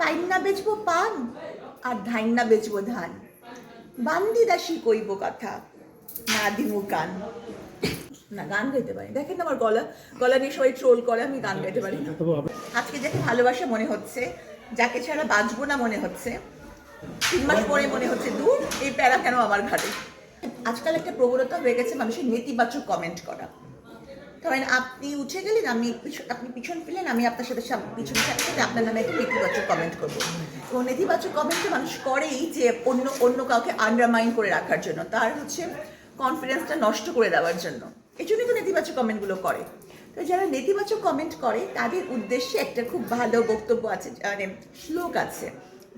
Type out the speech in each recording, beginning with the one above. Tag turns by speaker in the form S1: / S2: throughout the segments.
S1: পাইন্না বেচবো পান আর ধাইন্না বেচবো ধান, বান্দি দাসী কইব কথা না দিমু কান। না, গান গাইতে পারি। দেখেন না আমার গলা গলা নিয়ে সবাই ট্রোল করে, আমি গান গাইতে পারি না। আজকে যাকে ভালোবাসা মনে হচ্ছে, যাকে ছাড়া বাঁচবো না মনে হচ্ছে, 3 মাস পরে মনে হচ্ছে দূর এই প্যারা কেন আমার ঘাটে। আজকাল একটা প্রবণতা হয়ে গেছে মানুষের নেতিবাচক কমেন্ট করা। ধরেন আপনি উঠে গেলেন, আপনি পিছন ফেলেন, আমি আপনার সাথে পিছনের সাথে সাথে আপনার নামে একটা নেতিবাচক কমেন্ট করবো। এবং নেতিবাচক কমেন্ট মানুষ করেই যে অন্য কাউকে আন্ডারমাইন করে রাখার জন্য, তার হচ্ছে কনফিডেন্সটা নষ্ট করে দেওয়ার জন্য। এই জন্যই তো নেতিবাচক কমেন্টগুলো করে। তো যারা নেতিবাচক কমেন্ট করে তাদের উদ্দেশ্যে একটা খুব ভালো বক্তব্য আছে, মানে শ্লোক আছে,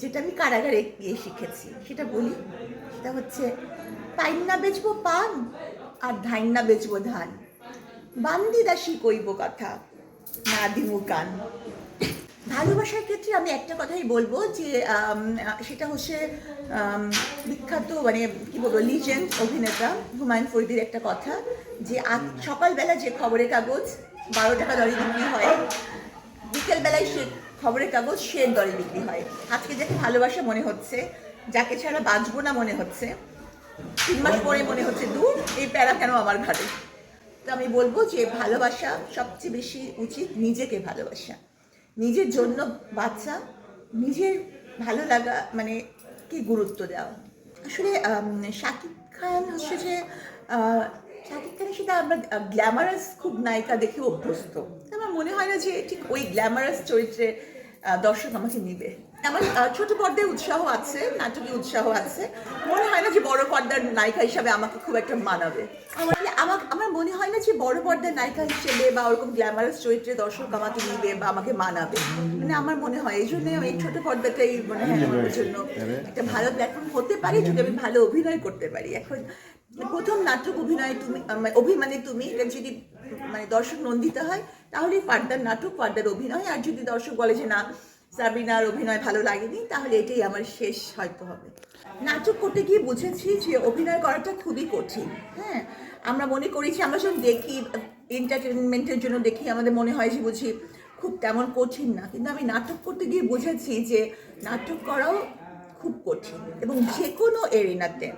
S1: যেটা আমি কারাগারে গিয়ে শিখেছি। সেটা বলি, সেটা হচ্ছে পাইন্না বেচবো পান আর ধাইন্না বেচবো ধান, বান্দি দাসী কইব কথা না দিমু কান। ভালোবাসার ক্ষেত্রে আমি একটা কথাই বলবো যে সেটা হচ্ছে বিখ্যাত, মানে কি বলবো, লিজেন্ড অভিনেতা হুমায়ুন ফরিদির একটা কথা, যে সকালবেলা যে খবরের কাগজ 12 টাকা দরে বিক্রি হয়, বিকেলবেলায় সে খবরের কাগজ শের দরে বিক্রি হয়। আজকে যাকে ভালোবাসা মনে হচ্ছে, যাকে ছাড়া বাঁচবো না মনে হচ্ছে, 3 মাস পরে মনে হচ্ছে দূর এই প্যারা কেন আমার ঘাটে। তো আমি বলবো যে ভালোবাসা সবচেয়ে বেশি উচিত নিজেকে ভালোবাসা, নিজের জন্য বাঁচা, নিজের ভালো লাগা মানে কি গুরুত্ব দেওয়া। আসলে শাকিব খান হচ্ছে যে শাকিব খানের সাথে আমরা গ্ল্যামারাস খুব নায়িকা দেখে অভ্যস্ত। আমার মনে হয় না যে ঠিক ওই গ্ল্যামারাস চরিত্রে দর্শক আমাকে নিবে। আমার ছোট পর্দায় উৎসাহ আছে, নাটকে উৎসাহ আছে, মনে হয় না যে বড় পর্দার নায়িকা হিসাবে আমাকে খুব একটা মানাবে। আমার মনে হয় না যে বড় পর্দার নায়িকা হিসেবে বা ওরকম গ্ল্যামারাস চরিত্রে দর্শক আমাকে নিবে বা আমাকে মানাবে। মানে আমার মনে হয় এই জন্য এই ছোট পর্দাটাই মনে হয় আমার জন্য একটা ভালো প্ল্যাটফর্ম হতে পারে যদি আমি ভালো অভিনয় করতে পারি। এখন প্রথম নাটক অভিনয় তুমি অভিমানে তুমি, এটা যদি মানে দর্শক নন্দিত হয় তাহলে ফার্দার নাটক, ফার্দার অভিনয়। আর যদি দর্শক বলে যে না সাবিনার অভিনয় ভালো লাগেনি, তাহলে এটাই আমার শেষ হয়তো হবে। নাটক করতে গিয়ে বুঝেছি যে অভিনয় করাটা খুবই কঠিন। হ্যাঁ, আমরা মনে করেছি, আমরা যখন দেখি এন্টারটেনমেন্টের জন্য দেখি, আমাদের মনে হয় যে বুঝি খুব তেমন কঠিন না, কিন্তু আমি নাটক করতে গিয়ে বুঝেছি যে নাটক করাও খুব কঠিন। এবং যে কোনো এরিনাতে,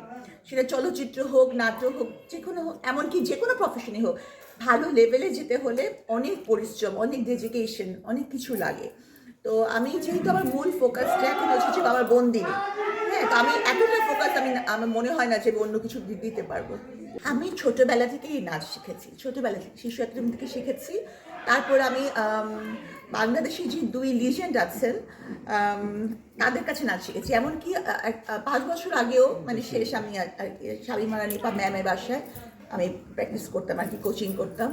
S1: সেটা চলচ্চিত্র হোক, নাটক হোক, যে কোনো হোক, এমনকি যে কোনো প্রফেশনে হোক, ভালো লেভেলে যেতে হলে অনেক পরিশ্রম, অনেক ডেডিকেশন, অনেক কিছু লাগে। তো আমি যেহেতু আমার মূল ফোকাসটা এখন হচ্ছে যে আমার বন্দিনী, হ্যাঁ, তো আমি এতটা ফোকাস আমার মনে হয় না যে অন্য কিছু দিতে পারবো। আমি ছোটোবেলা থেকেই নাচ শিখেছি, ছোটোবেলা থেকে শিশু একাডেমি থেকে শিখেছি। তারপর আমি বাংলাদেশি যে 2 লিজেন্ড আছেন তাদের কাছে নাচ শিখেছি। এমনকি 5 বছর আগেও মানে শেষ আমি শামিমা রানিপা ম্যামের বাসায় আমি প্র্যাকটিস করতাম, আর কি কোচিং করতাম।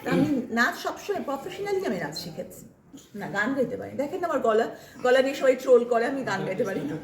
S1: তো আমি নাচ সবসময় প্রফেশনালি আমি নাচ শিখেছি। না, গান গাইতে পারি। দেখেন না আমার গলা নিয়ে সবাই ট্রোল করে, আমি গান গাইতে পারি না।